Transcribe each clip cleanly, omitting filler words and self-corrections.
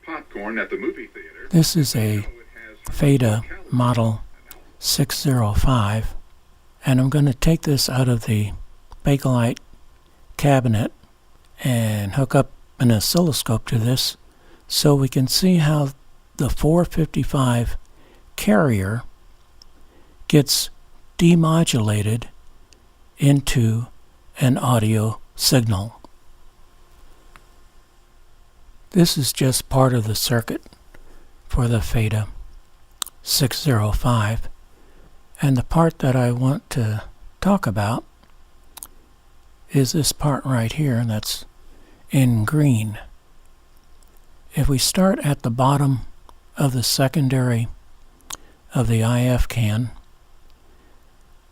Popcorn at the movie theater. This is a Feta Model 605, and I'm going to take this out of the Bakelite cabinet and hook up an oscilloscope to this so we can see how the 455 carrier gets demodulated into an audio signal. This is just part of the circuit for the Feta 605, and the part that I want to talk about is this part right here that's in green. If we start at the bottom of the secondary of the IF can,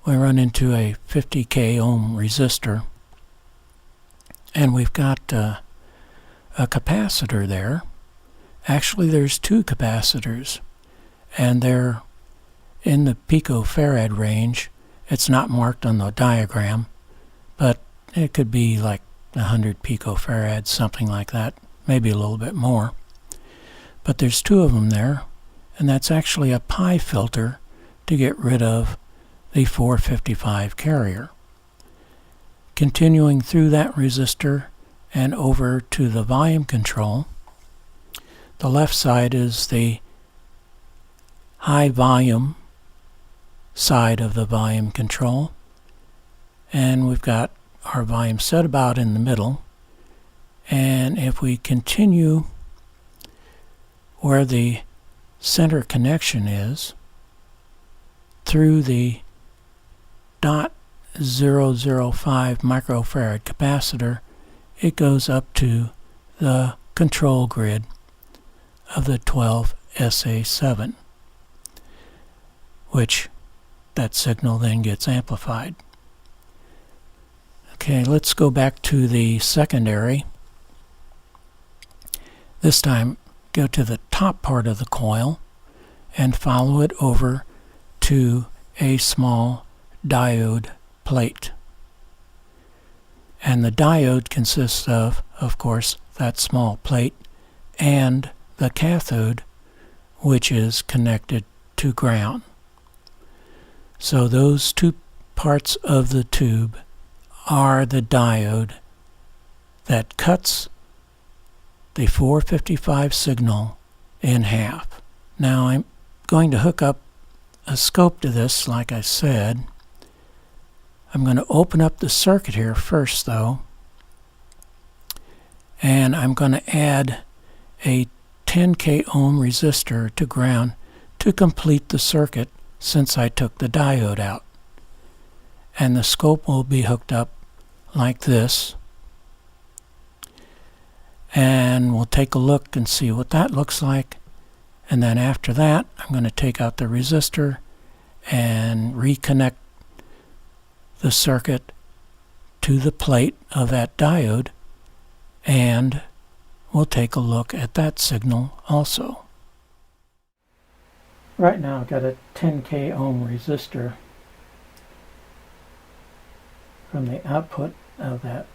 we run into a 50k ohm resistor, and we've got a capacitor there. Actually, there's two capacitors, and they're in the picofarad range. It's not marked on the diagram, but it could be like 100 picofarads, something like that, maybe a little bit more. But there's two of them there, and that's actually a pi filter to get rid of the 455 carrier. Continuing through that resistor and over to the volume control, the left side is the high volume side of the volume control, and we've got our volume set about in the middle. And if we continue where the center connection is through the .005 microfarad capacitor, it goes up to the control grid of the 12SA7, which that signal then gets amplified. Okay, let's go back to the secondary. This time, go to the top part of the coil and follow it over to a small diode plate. And the diode consists of course, that small plate and the cathode, which is connected to ground. So those two parts of the tube are the diode that cuts the 455 signal in half. Now I'm going to hook up a scope to this, like I said. I'm going to open up the circuit here first, though, and I'm going to add a 10k ohm resistor to ground to complete the circuit since I took the diode out. And the scope will be hooked up like this, and we'll take a look and see what that looks like. And then after that, I'm going to take out the resistor and reconnect the circuit to the plate of that diode, and we'll take a look at that signal also. Right now I've got a 10k ohm resistor from the output of that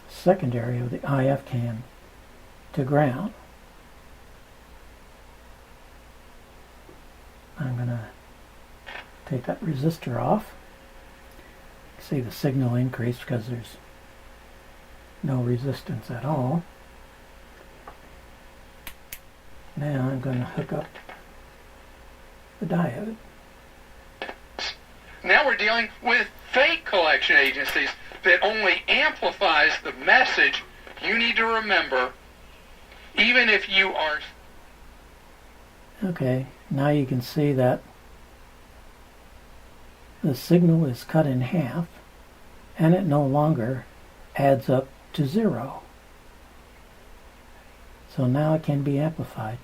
secondary of the IF can to ground. I'm going to take that resistor off. See the signal increase because there's no resistance at all. Now I'm going to hook up the diode. Now we're dealing with fake collection agencies that only amplifies the message. You need to remember, even if you are... Okay, now you can see that the signal is cut in half, and it no longer adds up to 0. So now it can be amplified.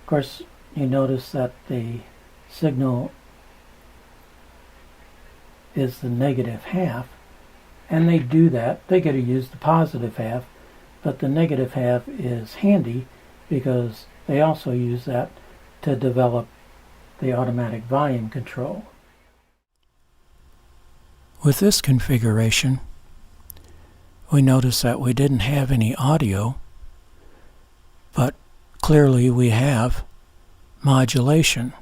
Of course, you notice that the signal is the negative half, and they do that. They get to use the positive half, but the negative half is handy because they also use that to develop the automatic volume control. With this configuration, we notice that we didn't have any audio, but clearly we have modulation.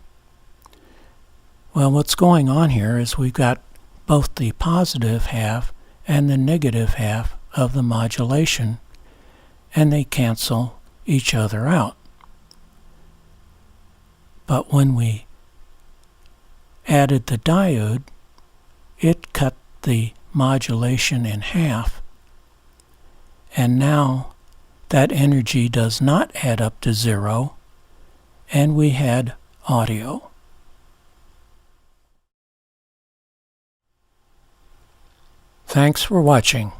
Well, what's going on here is we've got both the positive half and the negative half of the modulation, and they cancel each other out. But when we added the diode, it cut the modulation in half, and now that energy does not add up to zero, and we had audio. Thanks for watching.